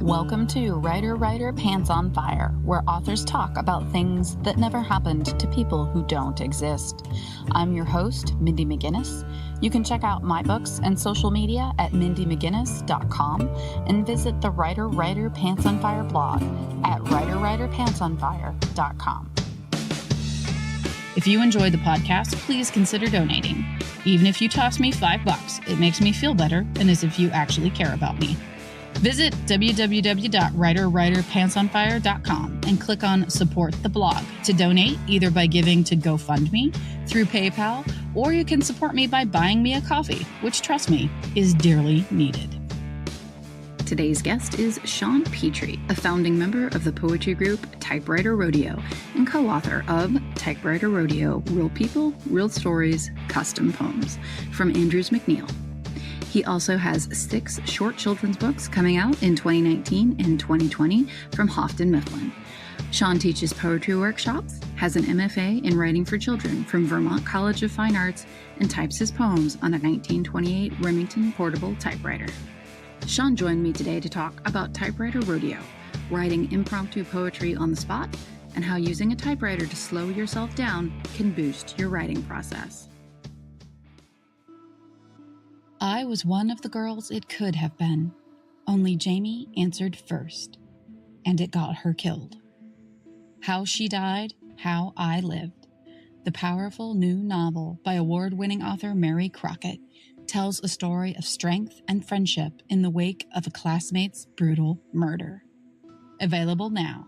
Welcome to Writer Pants on Fire, where authors talk about things that never happened to people who don't exist. I'm your host, Mindy McGinnis. You can check out my books and social media at mindymcginnis.com and visit the Writer Pants on Fire blog at writerpantsonfire.com. If you enjoyed the podcast, please consider donating. Even if you toss me $5, it makes me feel better and as if you actually care about me. Visit www.writerpantsonfire.com and click on Support the Blog to donate either by giving to GoFundMe, through PayPal, or you can support me by buying me a coffee, which, trust me, is dearly needed. Today's guest is Sean Petrie, a founding member of the poetry group Typewriter Rodeo and co-author of Typewriter Rodeo, Real People, Real Stories, Custom Poems from Andrews McMeel. He also has 6 short children's books coming out in 2019 and 2020 from Houghton Mifflin. Sean teaches poetry workshops, has an MFA in writing for children from Vermont College of Fine Arts, and types his poems on a 1928 Remington Portable typewriter. Sean joined me today to talk about Typewriter Rodeo, writing impromptu poetry on the spot, and how using a typewriter to slow yourself down can boost your writing process. I was one of the girls it could have been, only Jamie answered first, and it got her killed. How She Died, How I Lived, the powerful new novel by award-winning author Mary Crockett, tells a story of strength and friendship in the wake of a classmate's brutal murder. Available now.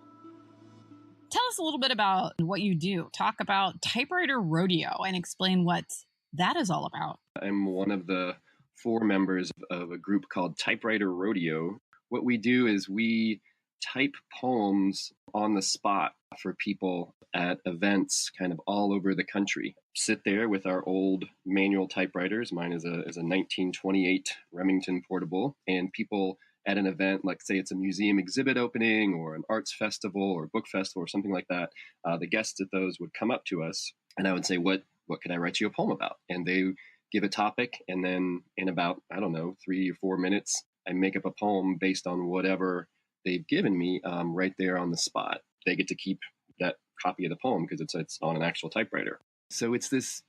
Tell us a little bit about what you do. Talk about Typewriter Rodeo and explain what that is all about. I'm one of the 4 members of a group called Typewriter Rodeo. What we do is we type poems on the spot for people at events kind of all over the country. Sit there with our old manual typewriters. Mine is a 1928 Remington Portable, and people at an event, like say it's a museum exhibit opening or an arts festival or book festival or something like that, the guests at those would come up to us and I would say, what could I write you a poem about? And they give a topic, and then in about, 3 or 4 minutes, I make up a poem based on whatever they've given me right there on the spot. They get to keep that copy of the poem because it's on an actual typewriter. So it's this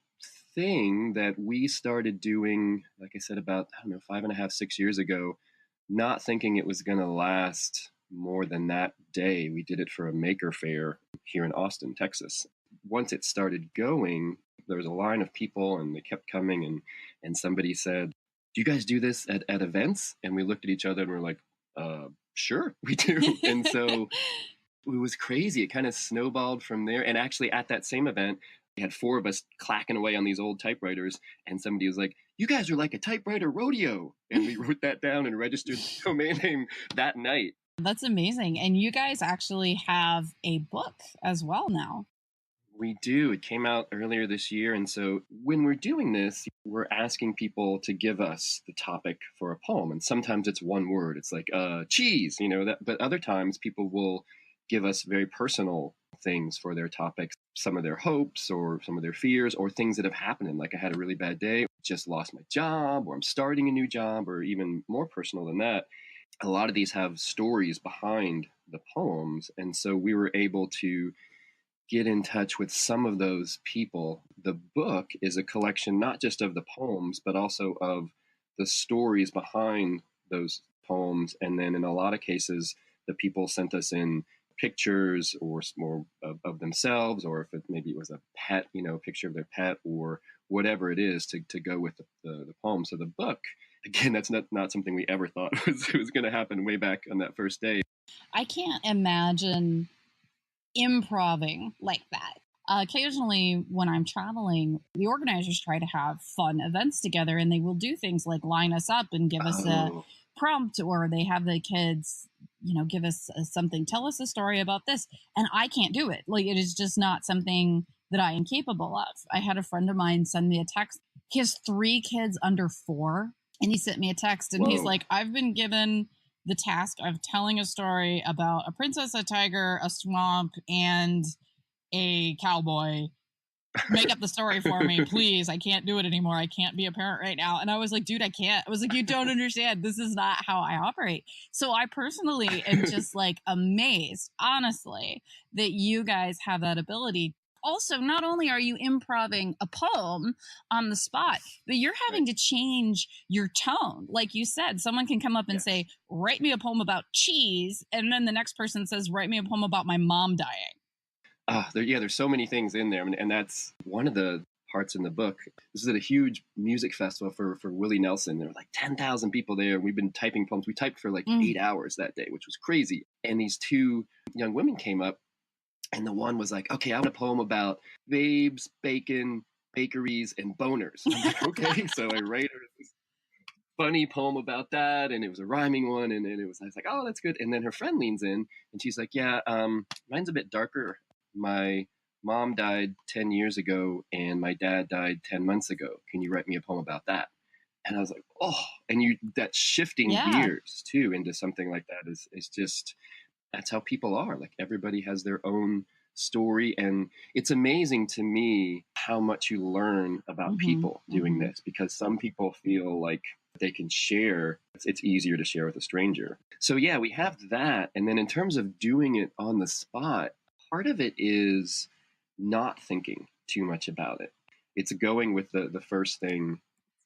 thing that we started doing, like I said, about, 5.5, 6 years ago, not thinking it was going to last more than that day. We did it for a maker fair here in Austin, Texas. Once it started going, there was a line of people and they kept coming, and somebody said, "Do you guys do this at events?" And we looked at each other and we're like, sure, we do. And so it was crazy. It kind of snowballed from there. And actually at that same event, we had 4 of us clacking away on these old typewriters, and somebody was like, "You guys are like a Typewriter Rodeo." And we wrote that down and registered the domain name that night. That's amazing. And you guys actually have a book as well now. We do. It came out earlier this year. And so when we're doing this, we're asking people to give us the topic for a poem. And sometimes it's one word. It's like cheese, that. But other times people will give us very personal things for their topics, some of their hopes or some of their fears or things that have happened. Like I had a really bad day, just lost my job, or I'm starting a new job, or even more personal than that. A lot of these have stories behind the poems. And so we were able to get in touch with some of those people. The book is a collection not just of the poems, but also of the stories behind those poems. And then in a lot of cases, the people sent us in pictures or more of themselves, or if maybe it was a pet, picture of their pet or whatever it is to go with the poem. So the book, again, that's not something we ever thought was going to happen way back on that first day. I can't imagine improving like that. Occasionally when I'm traveling, the organizers try to have fun events together, and they will do things like line us up and give us a prompt, or they have the kids, give us something, tell us a story about this. And I can't do it. Like, it is just not something that I am capable of. I had a friend of mine send me a text. He has 3 kids under 4, and he sent me a text, and he's like, "I've been given the task of telling a story about a princess, a tiger, a swamp, and a cowboy make up the story for me, please. I can't do it anymore. I can't be a parent right now. And I was like, dude, I can't. I was like, you don't understand. This is not how I operate. So I personally am just like amazed, honestly, that you guys have that ability. Also, not only are you improving a poem on the spot, but you're having to change your tone. Like you said, someone can come up and say, write me a poem about cheese. And then the next person says, write me a poem about my mom dying. There's so many things in there. And that's one of the parts in the book. This is at a huge music festival for Willie Nelson. There were like 10,000 people there. We've been typing poems. We typed for like 8 hours that day, which was crazy. And these two young women came up. And the one was like, okay, I want a poem about babes, bacon, bakeries, and boners. I'm like, okay. So I write her this funny poem about that. And it was a rhyming one. And I was like, oh, that's good. And then her friend leans in and she's like, yeah, mine's a bit darker. My mom died 10 years ago and my dad died 10 months ago. Can you write me a poem about that? And I was like, oh, and that shifting gears too into something like that is just, that's how people are. Like everybody has their own story. And it's amazing to me how much you learn about people doing this, because some people feel like they can share. It's easier to share with a stranger. So yeah, we have that. And then in terms of doing it on the spot, part of it is not thinking too much about it. It's going with the first thing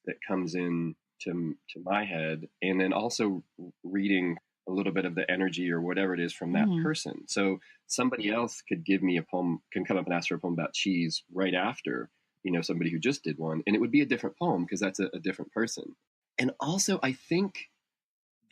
that comes in to my head, and then also reading a little bit of the energy or whatever it is from that person. So somebody else could give me a poem, can come up and ask for a poem about cheese right after, somebody who just did one, and it would be a different poem because that's a different person. And also I think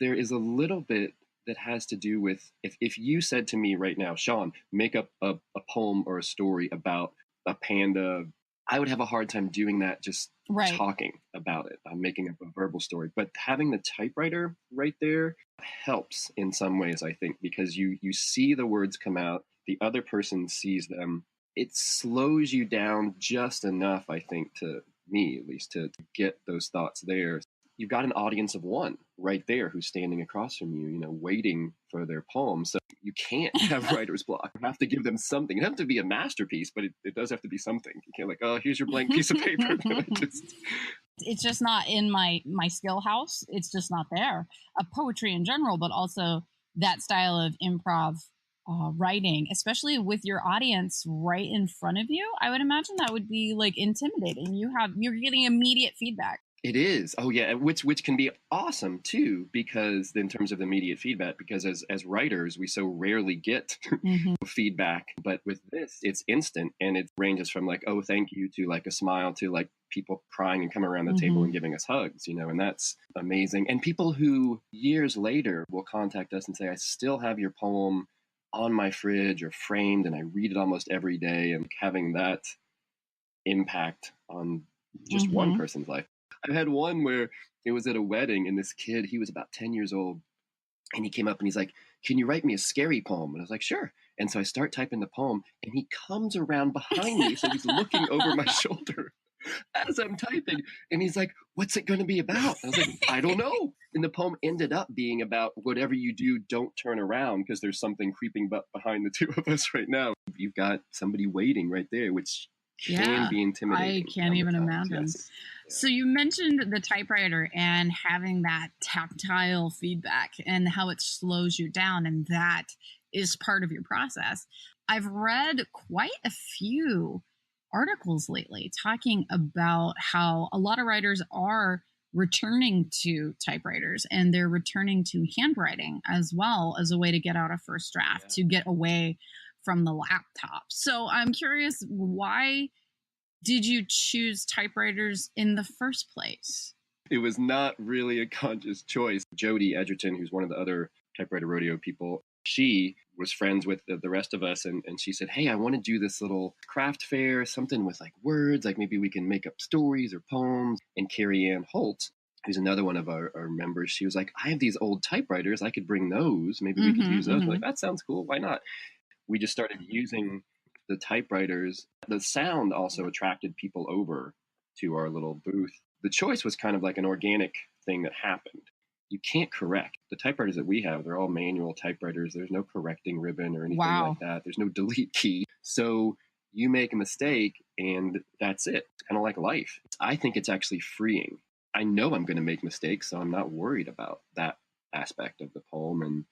there is a little bit that has to do with, if you said to me right now, Sean, make up a poem or a story about a panda, I would have a hard time doing that, just talking about it. I'm making up a verbal story. But having the typewriter right there helps in some ways, I think, because you see the words come out, the other person sees them. It slows you down just enough, I think, to me at least, to get those thoughts there. You've got an audience of one right there who's standing across from you, waiting for their poem. So you can't have writer's block. You have to give them something. It doesn't have to be a masterpiece, but it does have to be something. You can't like, oh, here's your blank piece of paper. It's just not in my skill house. It's just not there. Poetry in general, but also that style of improv writing, especially with your audience right in front of you. I would imagine that would be like intimidating. You're getting immediate feedback. It is. Oh yeah. Which can be awesome too, because in terms of the immediate feedback, because as writers, we so rarely get feedback, but with this, it's instant, and it ranges from like, oh, thank you, to like a smile, to like people crying and coming around the table and giving us hugs, and that's amazing. And people who years later will contact us and say, I still have your poem on my fridge or framed, and I read it almost every day, and having that impact on just one person's life. I had one where it was at a wedding, and this kid, he was about 10 years old, and he came up and he's like, can you write me a scary poem? And I was like, sure. And so I start typing the poem, and he comes around behind me. So he's looking over my shoulder as I'm typing. And he's like, what's it going to be about? I was like, I don't know. And the poem ended up being about whatever you do, don't turn around, because there's something creeping behind the two of us right now. You've got somebody waiting right there, which can be intimidating. I can't even imagine. Yes. So you mentioned the typewriter and having that tactile feedback and how it slows you down, and that is part of your process. I've read quite a few articles lately talking about how a lot of writers are returning to typewriters, and they're returning to handwriting as well as a way to get out a first draft, to get away from the laptop. So I'm curious, why did you choose typewriters in the first place? It was not really a conscious choice. Jody Edgerton, who's one of the other Typewriter Rodeo people, she was friends with the rest of us, and she said, hey, I want to do this little craft fair, something with like words, like maybe we can make up stories or poems. And Carrie Ann Holt, who's another one of our members, she was like, I have these old typewriters, I could bring those, maybe we could use those. Like, that sounds cool, why not? We just started using the typewriters. The sound also attracted people over to our little booth. The choice was kind of like an organic thing that happened. You can't correct. The typewriters that we have, they're all manual typewriters. There's no correcting ribbon or anything like that. There's no delete key. So you make a mistake and that's it. It's kind of like life. I think it's actually freeing. I know I'm going to make mistakes, so I'm not worried about that aspect of the poem.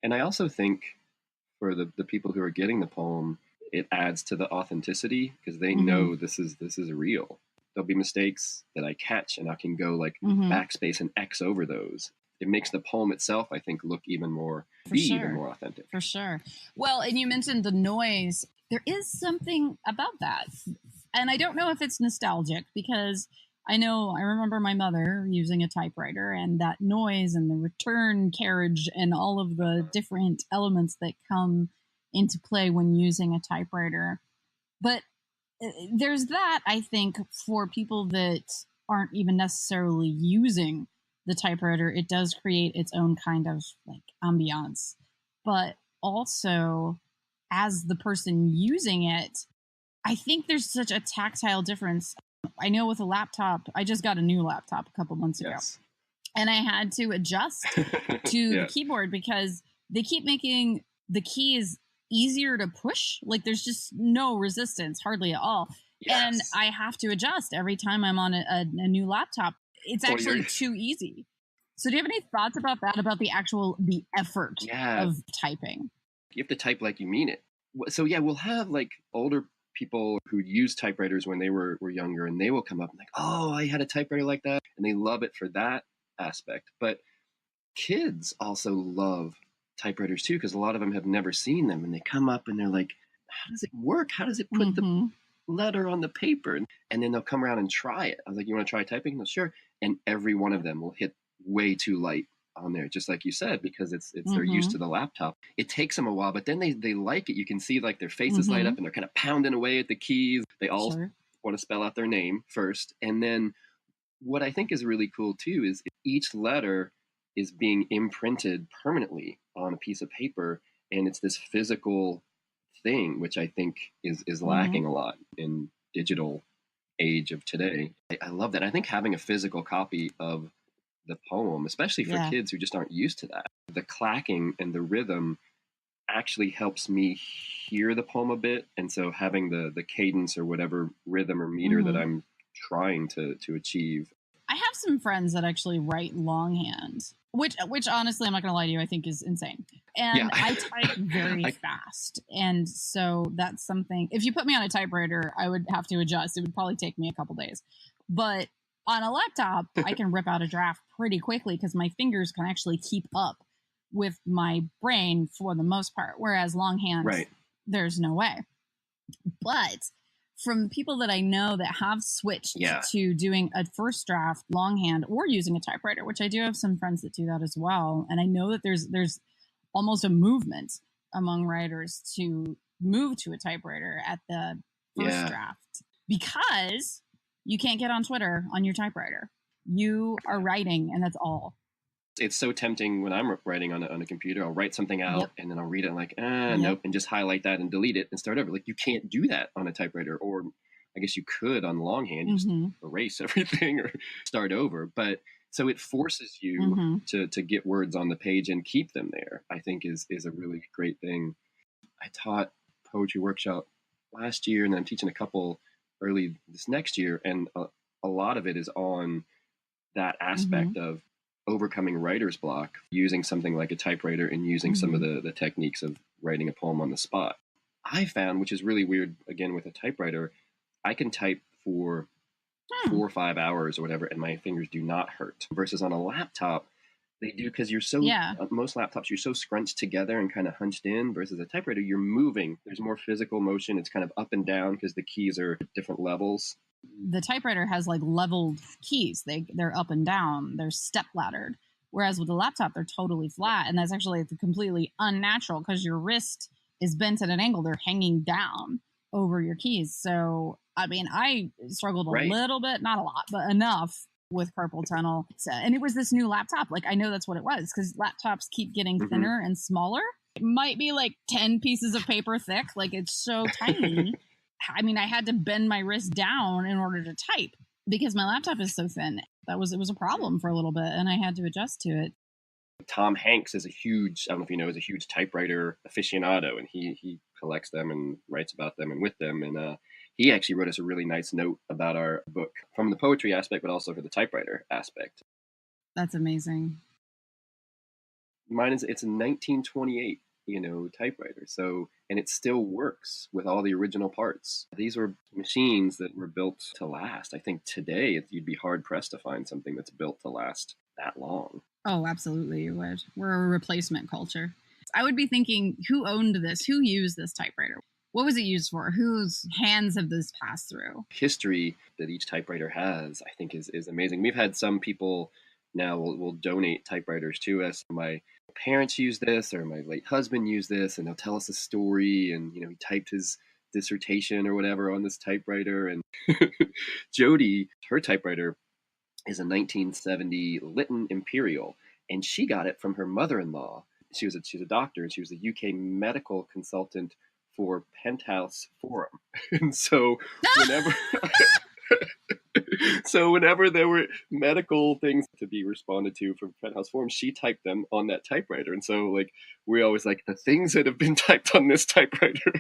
And I also think for the people who are getting the poem, it adds to the authenticity because they know this is real. There'll be mistakes that I catch and I can go like backspace and X over those. It makes the poem itself, I think, look even more, even more authentic. For sure. Well, and you mentioned the noise. There is something about that. And I don't know if it's nostalgic because I remember my mother using a typewriter and that noise and the return carriage and all of the different elements that come into play when using a typewriter. But there's that, I think, for people that aren't even necessarily using the typewriter, it does create its own kind of like ambiance. But also, as the person using it, I think there's such a tactile difference. I know with a laptop, I just got a new laptop a couple months ago, and I had to adjust to the keyboard because they keep making the keys easier to push. Like there's just no resistance, hardly at all. And I have to adjust every time I'm on a new laptop. It's actually too easy. So do you have any thoughts about that, about the effort of typing? You have to type like you mean it. So we'll have like older people who use typewriters when they were younger, and they will come up and like, oh, I had a typewriter like that. And they love it for that aspect. But kids also love typewriters too, because a lot of them have never seen them, and they come up and they're like, how does it work? How does it put the letter on the paper? And then they'll come around and try it. I was like, you want to try typing? No, sure. And every one of them will hit way too light on there, just like you said, because it's they're used to the laptop. It takes them a while, but then they like it. You can see like their faces light up and they're kind of pounding away at the keys. They all want to spell out their name first. And then what I think is really cool too is each letter is being imprinted permanently on a piece of paper, and it's this physical thing, which I think is lacking a lot in digital age of today. I love that. I think having a physical copy of the poem, especially for kids who just aren't used to that, the clacking and the rhythm actually helps me hear the poem a bit. And so having the cadence or whatever rhythm or meter that I'm trying to achieve. I have some friends that actually write longhand, which honestly, I'm not going to lie to you, I think is insane. And I type very fast. And so that's something, if you put me on a typewriter, I would have to adjust. It would probably take me a couple days. But on a laptop, I can rip out a draft pretty quickly because my fingers can actually keep up with my brain for the most part. Whereas longhand, there's no way. But from people that I know that have switched to doing a first draft longhand or using a typewriter, which I do have some friends that do that as well. And I know that there's almost a movement among writers to move to a typewriter at the first draft because you can't get on Twitter on your typewriter. You are writing, and that's all. It's so tempting when I'm writing on a computer. I'll write something out and then I'll read it and like, nope, and just highlight that and delete it and start over. Like you can't do that on a typewriter, or I guess you could on longhand, you just erase everything or start over. But so it forces you to get words on the page and keep them there, I think is a really great thing. I taught poetry workshop last year, and then I'm teaching a couple early this next year. And a lot of it is on that aspect of overcoming writer's block, using something like a typewriter and using some of the techniques of writing a poem on the spot. I found, which is really weird, again, with a typewriter, I can type for 4 or 5 hours or whatever, and my fingers do not hurt. Versus on a laptop, they do, because you're so, most laptops, you're so scrunched together and kind of hunched in, versus a typewriter, you're moving. There's more physical motion. It's kind of up and down because the keys are different levels. The typewriter has like leveled keys. They're up and down. They're step laddered. Whereas with a laptop, they're totally flat. And that's actually completely unnatural because your wrist is bent at an angle. They're hanging down over your keys. So, I mean, I struggled a little bit, not a lot, but enough with carpal tunnel. And it was this new laptop. Like, I know that's what it was because laptops keep getting thinner and smaller. It might be like 10 pieces of paper thick. Like, it's so tiny. I mean, I had to bend my wrist down in order to type because my laptop is so thin. It was a problem for a little bit, and I had to adjust to it. Tom Hanks is I don't know if you know, is a huge typewriter aficionado, and he collects them and writes about them and with them. And he actually wrote us a really nice note about our book from the poetry aspect, but also for the typewriter aspect. That's amazing. Mine it's a 1928, typewriter. So, and it still works with all the original parts. These were machines that were built to last. I think today you'd be hard pressed to find something that's built to last that long. Oh, absolutely, you would. We're a replacement culture. I would be thinking, who owned this? Who used this typewriter? What was it used for? Whose hands have this passed through? History that each typewriter has, I think, is amazing. We've had some people now will donate typewriters to us. My parents use this, or my late husband used this, and they'll tell us a story. And he typed his dissertation or whatever on this typewriter. And Jody, her typewriter is a 1970 Lytton Imperial, and she got it from her mother-in-law. She's a doctor, and she was a UK medical consultant for Penthouse Forum. And so whenever there were medical things to be responded to from Penthouse Forum, she typed them on that typewriter. And so we always the things that have been typed on this typewriter.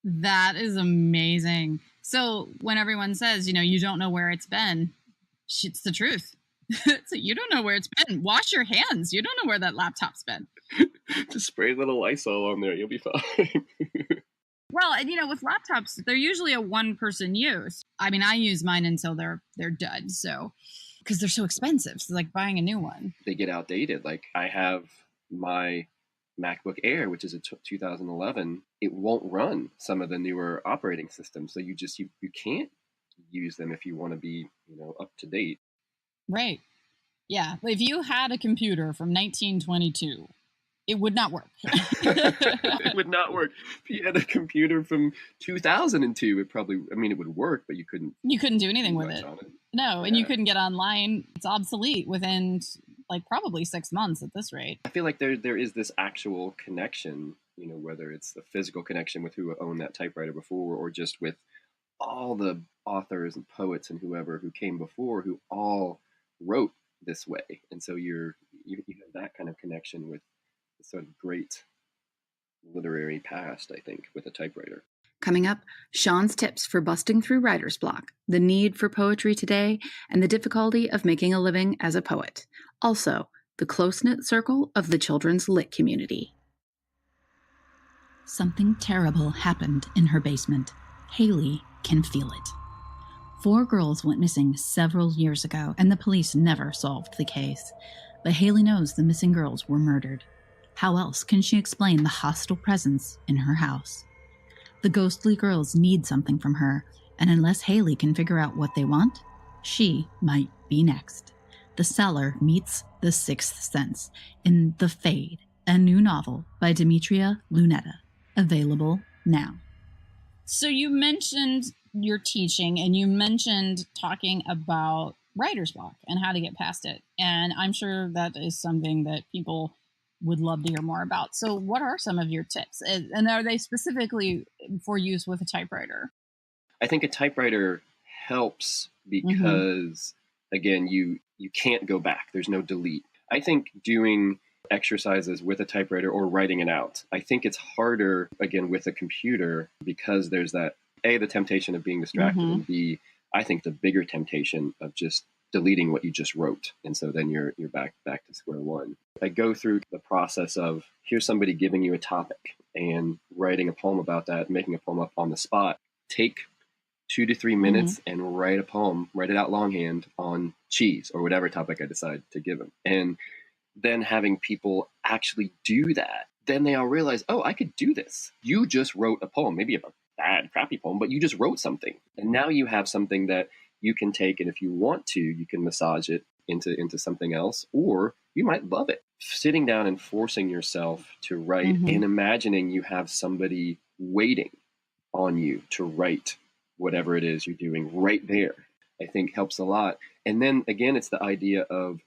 That is amazing. So when everyone says, you don't know where it's been, it's the truth. So you don't know where it's been. Wash your hands. You don't know where that laptop's been. Just spray a little Lysol on there. You'll be fine. Well, and with laptops, they're usually a one-person use. I mean, I use mine until they're dud, so because they're so expensive. So like buying a new one. They get outdated. I have my MacBook Air, which is a 2011. It won't run some of the newer operating systems, so you can't use them if you want to be up to date. Right. Yeah. If you had a computer from 1922, it would not work. It would not work. If you had a computer from 2002, it would work, but you couldn't do anything with it. No, and you couldn't get online. It's obsolete within probably 6 months at this rate. I feel like there is this actual connection, whether it's the physical connection with who owned that typewriter before, or just with all the authors and poets and whoever who came before, who all wrote this way. And so you have that kind of connection with the sort of great literary past, I think, with a typewriter. Coming up, Sean's tips for busting through writer's block, the need for poetry today, and the difficulty of making a living as a poet. Also, the close-knit circle of the children's lit community. Something terrible happened in her basement. Haley can feel it. 4 girls went missing several years ago, and the police never solved the case. But Haley knows the missing girls were murdered. How else can she explain the hostile presence in her house? The ghostly girls need something from her, and unless Haley can figure out what they want, she might be next. The Cellar meets the Sixth Sense in The Fade, a new novel by Demitria, Lunetta, available now. So you mentioned your teaching, and you mentioned talking about writer's block and how to get past it. And I'm sure that is something that people would love to hear more about. So what are some of your tips? And are they specifically for use with a typewriter? I think a typewriter helps because, again, you can't go back. There's no delete. I think doing exercises with a typewriter or writing it out, I think it's harder, again, with a computer, because there's that, A, the temptation of being distracted, and B, I think the bigger temptation of just deleting what you just wrote. And so then you're back to square one. I go through the process of, here's somebody giving you a topic and writing a poem about that, making a poem up on the spot. Take 2 to 3 minutes and write a poem, write it out longhand on cheese or whatever topic I decide to give them. And then having people actually do that, then they all realize, oh, I could do this. You just wrote a poem, maybe a bad, crappy poem, but you just wrote something. And now you have something that you can take, and if you want to, you can massage it into something else, or you might love it. Sitting down and forcing yourself to write and imagining you have somebody waiting on you to write whatever it is you're doing right there, I think helps a lot. And then again, it's the idea of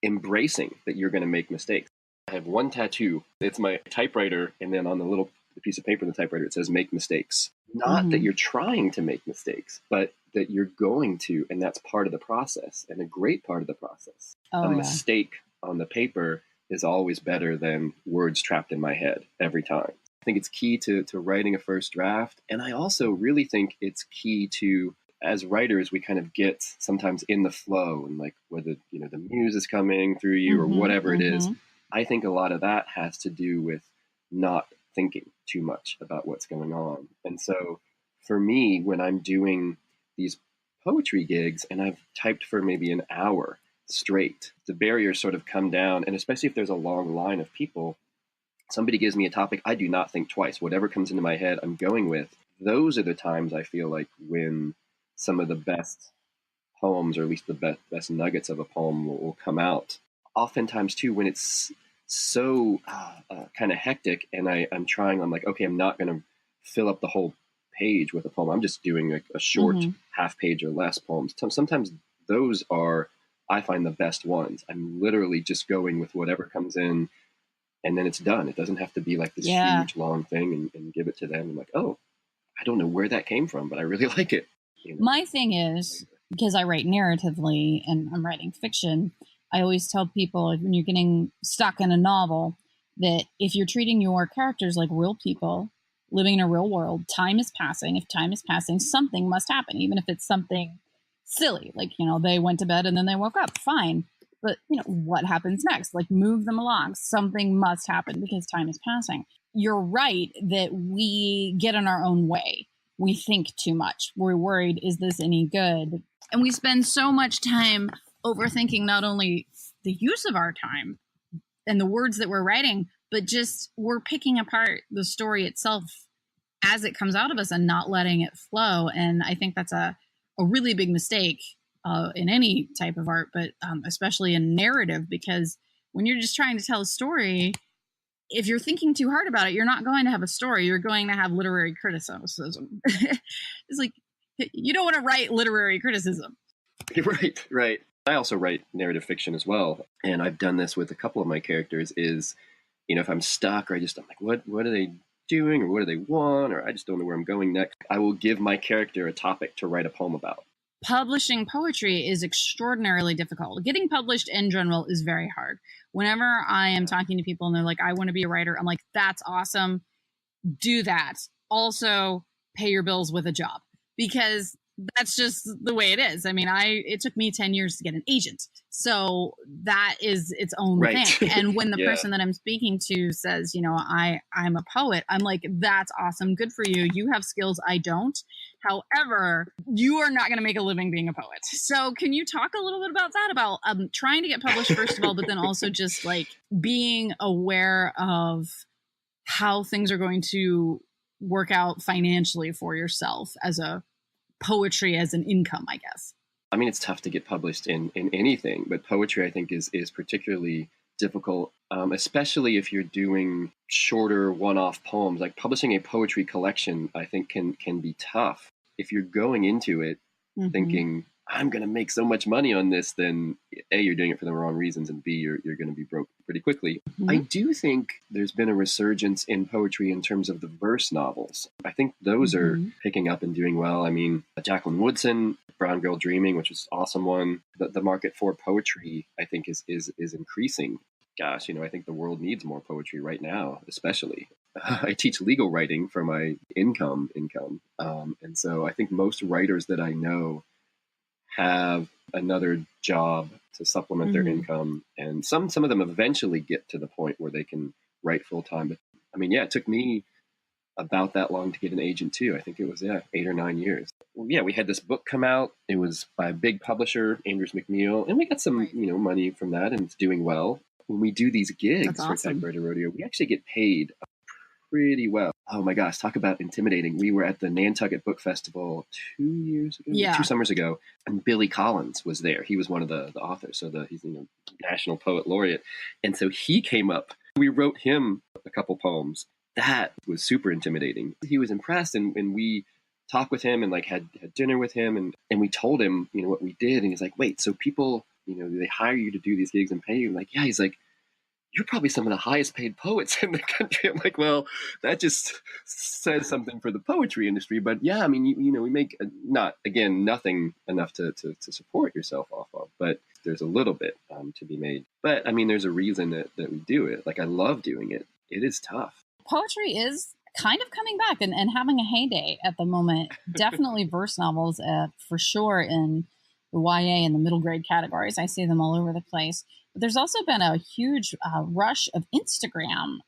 embracing that you're going to make mistakes. I have one tattoo. It's my typewriter, and then on the piece of paper in the typewriter, it says "make mistakes." Not that you're trying to make mistakes, but that you're going to, and that's part of the process, and a great part of the process. A mistake on the paper is always better than words trapped in my head every time. I think it's key to writing a first draft. And I also really think it's key to, as writers, we kind of get sometimes in the flow and like whether, the muse is coming through you or whatever it is. I think a lot of that has to do with not thinking too much about what's going on. And so for me, when I'm doing these poetry gigs and I've typed for maybe an hour straight, the barriers sort of come down. And especially if there's a long line of people, somebody gives me a topic, I do not think twice. Whatever comes into my head, I'm going with. Those are the times I feel like when some of the best poems, or at least the best nuggets of a poem will come out. Oftentimes too, when it's so kind of hectic and I'm like, okay, I'm not going to fill up the whole page with a poem. I'm just doing a short half page or less poems. Sometimes those are, I find, the best ones. I'm literally just going with whatever comes in and then it's done. It doesn't have to be like this huge long thing and give it to them. I'm like, oh, I don't know where that came from, but I really like it. My thing is, because I write narratively and I'm writing fiction, I always tell people when you're getting stuck in a novel that if you're treating your characters like real people living in a real world, time is passing. If time is passing, something must happen, even if it's something silly, like, they went to bed and then they woke up, fine. But, what happens next? Like, move them along. Something must happen because time is passing. You're right that we get in our own way. We think too much. We're worried, is this any good? And we spend so much time overthinking not only the use of our time and the words that we're writing, but just we're picking apart the story itself as it comes out of us and not letting it flow. And I think that's a really big mistake in any type of art, but especially in narrative, because when you're just trying to tell a story, if you're thinking too hard about it, you're not going to have a story. You're going to have literary criticism. It's like, you don't want to write literary criticism. Right. I also write narrative fiction as well. And I've done this with a couple of my characters is, if I'm stuck or I'm like, what are they doing or what do they want? Or I just don't know where I'm going next. I will give my character a topic to write a poem about. Publishing poetry is extraordinarily difficult. Getting published in general is very hard. Whenever I am talking to people and they're like, I want to be a writer, I'm like, that's awesome. Do that. Also, pay your bills with a job, because that's just the way it is. I mean, it took me 10 years to get an agent. So that is its own thing. And when the person that I'm speaking to says, I'm a poet, I'm like, that's awesome. Good for you. You have skills I don't. However, you are not going to make a living being a poet. So can you talk a little bit about that, about trying to get published, first of all, but then also just like being aware of how things are going to work out financially for yourself as a poetry as an income, I guess. I mean, it's tough to get published in anything, but poetry, I think, is particularly difficult, especially if you're doing shorter one-off poems. Like publishing a poetry collection, I think can be tough. If you're going into it thinking, I'm going to make so much money on this, then A, you're doing it for the wrong reasons, and B, you're going to be broke pretty quickly. I do think there's been a resurgence in poetry in terms of the verse novels. I think those are picking up and doing well. I mean, Jacqueline Woodson, Brown Girl Dreaming, which was an awesome one. The market for poetry, I think, is increasing. Gosh, I think the world needs more poetry right now, especially. I teach legal writing for my income. And so I think most writers that I know have another job to supplement their income. And some of them eventually get to the point where they can write full time. But I mean, it took me about that long to get an agent too. I think it was 8 or 9 years. Well, we had this book come out. It was by a big publisher, Andrews McMeel, and we got some money from that, and it's doing well. When we do these gigs for Typewriter Rodeo, we actually get paid pretty well. Oh my gosh, talk about intimidating. We were at the Nantucket Book Festival 2 summers ago, and Billy Collins was there. He was one of the authors, so he's National Poet Laureate. And so he came up. We wrote him a couple poems. That was super intimidating. He was impressed, and we talked with him and had dinner with him, and we told him, what we did. And he's like, wait, so people, they hire you to do these gigs and pay you? I'm like, yeah. He's like, you're probably some of the highest paid poets in the country. I'm like, well, that just says something for the poetry industry. But yeah, I mean, we make nothing enough to support yourself off of, but there's a little bit to be made. But I mean, there's a reason that we do it. Like, I love doing it. It is tough. poetry is kind of coming back and having a heyday at the moment. Definitely verse novels for sure in the YA and the middle grade categories. I see them all over the place. But there's also been a huge rush of Instagram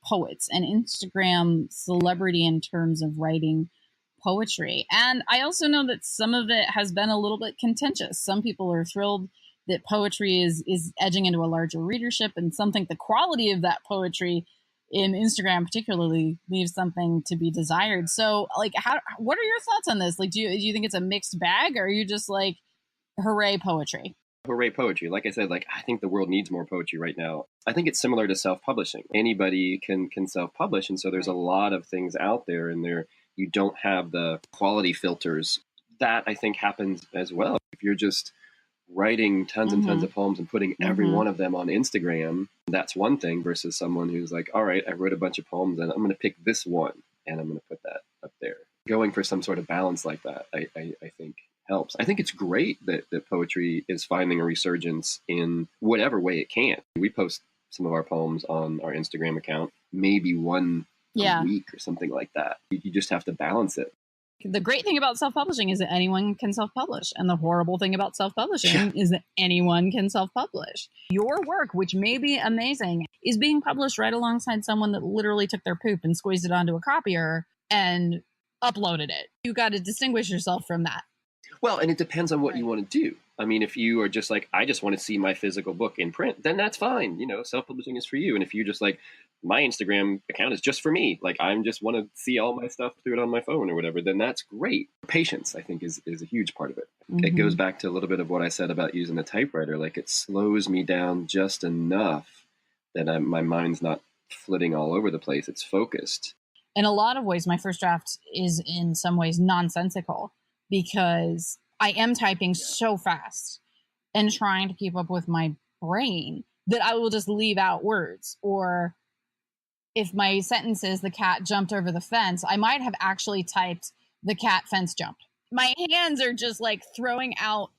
poets and Instagram celebrity in terms of writing poetry. And I also know that some of it has been a little bit contentious. Some people are thrilled that poetry is edging into a larger readership, and some think the quality of that poetry in Instagram particularly leaves something to be desired. So like, what are your thoughts on this? Like, do you think it's a mixed bag, or are you just like, hooray poetry? Hooray poetry. Like I said, like, I think the world needs more poetry right now. I think it's similar to self-publishing. Anybody can self-publish. And so there's a lot of things out there, and you don't have the quality filters. That I think happens as well. If you're just writing tons and tons of poems and putting every one of them on Instagram, that's one thing, versus someone who's like, all right, I wrote a bunch of poems and I'm going to pick this one and I'm going to put that up there. Going for some sort of balance like that, I think helps. I think it's great that poetry is finding a resurgence in whatever way it can. We post some of our poems on our Instagram account, maybe one a week or something like that. You just have to balance it. The great thing about self-publishing is that anyone can self-publish. And the horrible thing about self-publishing is that anyone can self-publish. Your work, which may be amazing, is being published right alongside someone that literally took their poop and squeezed it onto a copier and uploaded it. You got to distinguish yourself from that. Well, and it depends on what you want to do. I mean, if you are just like, I just want to see my physical book in print, then that's fine. You know, self-publishing is for you. And if you just like, my Instagram account is just for me, like I just want to see all my stuff through it on my phone or whatever, then that's great. Patience, I think, is a huge part of it. It goes back to a little bit of what I said about using a typewriter. Like, it slows me down just enough that my mind's not flitting all over the place. It's focused. In a lot of ways, my first draft is in some ways nonsensical, because I am typing so fast and trying to keep up with my brain that I will just leave out words. Or if my sentence is the cat jumped over the fence, I might have actually typed the cat fence jumped. My hands are just like throwing out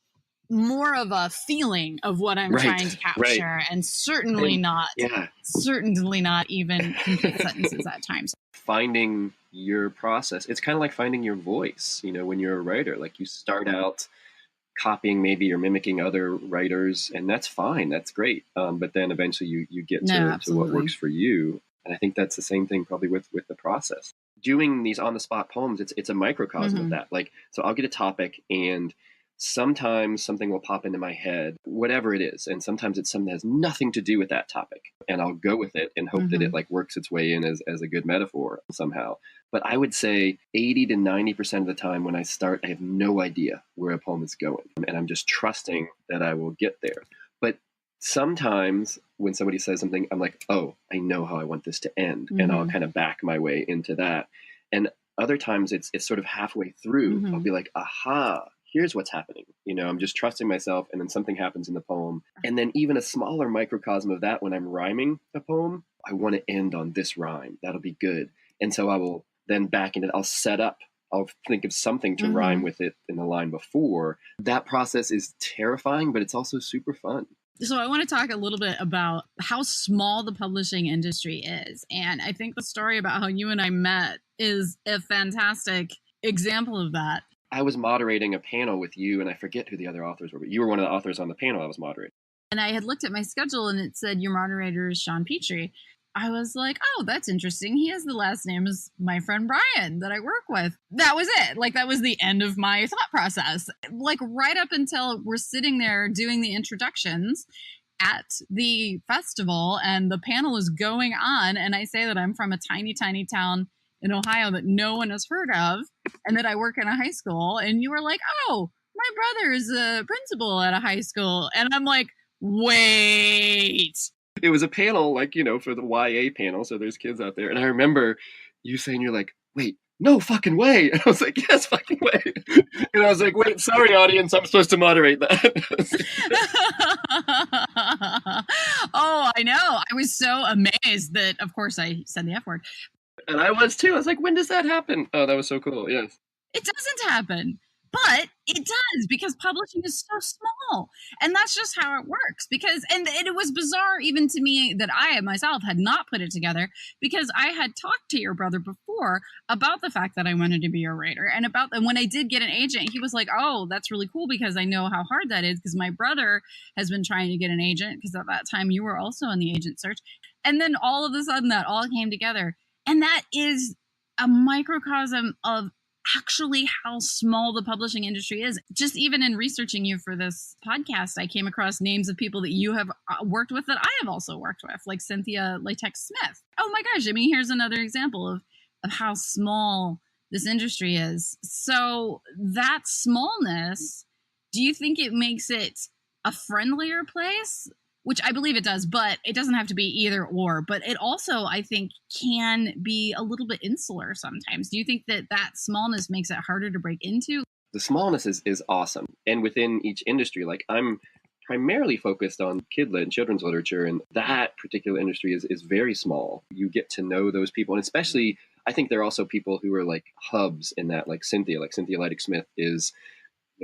more of a feeling of what I'm trying to capture, and certainly not even complete sentences at times. Finding your process, it's kind of like finding your voice. You know, when you're a writer, like you start out copying maybe or mimicking other writers, and that's fine, that's great. But then eventually you get to what works for you. And I think that's the same thing probably with the process. Doing these on the spot poems, it's a microcosm of that. Like, so I'll get a topic, and sometimes something will pop into my head, whatever it is. And sometimes it's something that has nothing to do with that topic. And I'll go with it and hope that it like works its way in as a good metaphor somehow. But I would say 80 to 90% of the time when I start, I have no idea where a poem is going. And I'm just trusting that I will get there. But sometimes when somebody says something, I'm like, oh, I know how I want this to end. And I'll kind of back my way into that. And other times it's sort of halfway through. I'll be like, aha, here's what's happening. You know, I'm just trusting myself, and then something happens in the poem. And then even a smaller microcosm of that, when I'm rhyming a poem, I want to end on this rhyme. That'll be good. And so I will then back into it. I'll think of something to rhyme with it in the line before. That process is terrifying, but it's also super fun. So I want to talk a little bit about how small the publishing industry is. And I think the story about how you and I met is a fantastic example of that. I was moderating a panel with you, and I forget who the other authors were, but you were one of the authors on the panel I was moderating. And I had looked at my schedule, and it said your moderator is Sean Petrie. I was like, oh, that's interesting. He has the last name as my friend Brian that I work with. That was it. Like, that was the end of my thought process. Like, right up until we're sitting there doing the introductions at the festival and the panel is going on, and I say that I'm from a tiny, tiny town in Ohio that no one has heard of, and that I work in a high school, and you were like, oh, my brother is a principal at a high school. And I'm like, wait. It was a panel, like, you know, for the YA panel, so there's kids out there. And I remember you saying, you're like, wait, no fucking way. And I was like, yes, fucking way. And I was like, wait, sorry, audience, I'm supposed to moderate that. Oh, I know. I was so amazed that, of course, I said the F word. And I was too. I was like, when does that happen? Oh, that was so cool. Yes. It doesn't happen. But it does, because publishing is so small, and that's just how it works. Because and it was bizarre even to me that I myself had not put it together, because I had talked to your brother before about the fact that I wanted to be a writer, and when I did get an agent, he was like, "Oh, that's really cool, because I know how hard that is, because my brother has been trying to get an agent, because at that time you were also in the agent search." And then all of a sudden that all came together, and that is a microcosm of actually how small the publishing industry is. Just even in researching you for this podcast, I came across names of people that you have worked with that I have also worked with, like Cynthia Latex Smith. Oh my gosh, I mean, here's another example of how small this industry is. So that smallness, do you think it makes it a friendlier place? Which I believe it does, but it doesn't have to be either or. But it also, I think, can be a little bit insular sometimes. Do you think that smallness makes it harder to break into? The smallness is awesome. And within each industry, like I'm primarily focused on kid lit and children's literature, and that particular industry is very small. You get to know those people, and especially, I think there are also people who are like hubs in that, like Cynthia Leidig Smith is,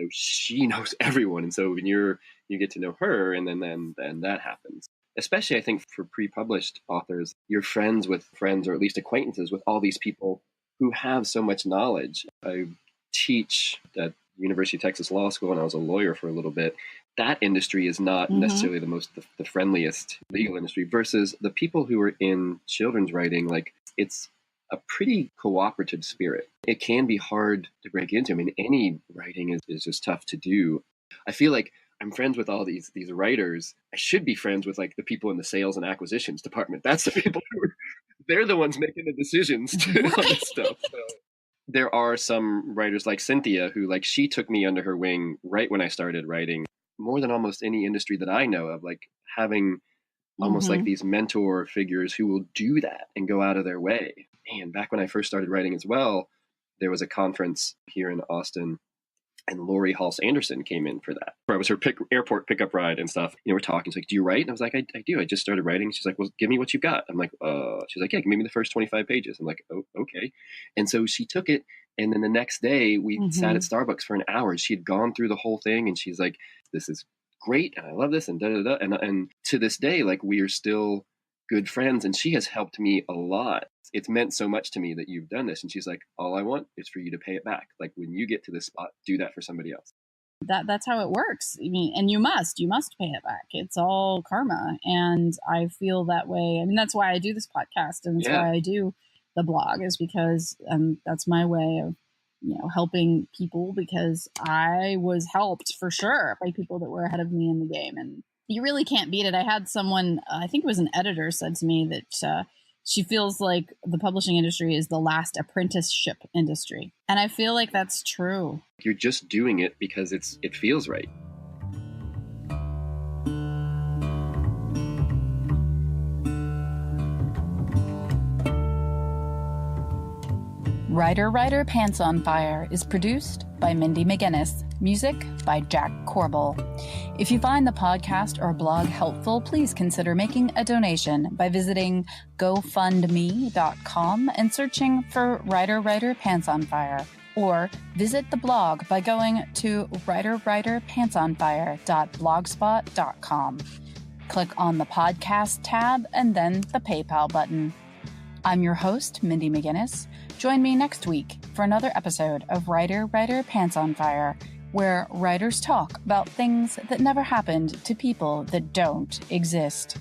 she knows everyone. And so when you get to know her, and then that happens. Especially, I think, for pre-published authors, you're friends with friends, or at least acquaintances with all these people who have so much knowledge. I teach at University of Texas Law School, and I was a lawyer for a little bit. That industry is not necessarily the friendliest legal industry, versus the people who are in children's writing. Like, it's a pretty cooperative spirit. It can be hard to break into. I mean, any writing is just tough to do. I feel like I'm friends with all these writers. I should be friends with like the people in the sales and acquisitions department. That's the people they're the ones making the decisions to do all this stuff. So there are some writers like Cynthia who, like, she took me under her wing right when I started writing, more than almost any industry that I know of, like having almost like these mentor figures who will do that and go out of their way. And back when I first started writing as well, there was a conference here in Austin, and Lori Halse Anderson came in for that. I was her airport pickup ride and stuff. We're talking. She's like, "Do you write?" And I was like, I do. I just started writing. She's like, "Well, give me what you've got." I'm like, She's like, "Yeah, give me the first 25 pages." I'm like, "Oh, okay." And so she took it. And then the next day we sat at Starbucks for an hour. She had gone through the whole thing, and she's like, "This is great, and I love this," and da-da-da. And to this day, like, we are still good friends, and she has helped me a lot. It's meant so much to me that you've done this. And she's like, "All I want is for you to pay it back. Like, when you get to this spot, do that for somebody else." That's how it works. I mean, and you must pay it back. It's all karma. And I feel that way. I mean, that's why I do this podcast, and that's why I do the blog, is because that's my way of, helping people, because I was helped for sure by people that were ahead of me in the game, and you really can't beat it. I had someone, I think it was an editor, said to me that she feels like the publishing industry is the last apprenticeship industry. And I feel like that's true. You're just doing it because it feels right. Writer Pants on Fire is produced by Mindy McGinnis. Music by Jack Corbel. If you find the podcast or blog helpful, please consider making a donation by visiting gofundme.com and searching for Writer Pants on Fire. Or visit the blog by going to writerpantsonfire.blogspot.com. Click on the podcast tab and then the PayPal button. I'm your host, Mindy McGinnis. Join me next week for another episode of Writer Pants on Fire, where writers talk about things that never happened to people that don't exist.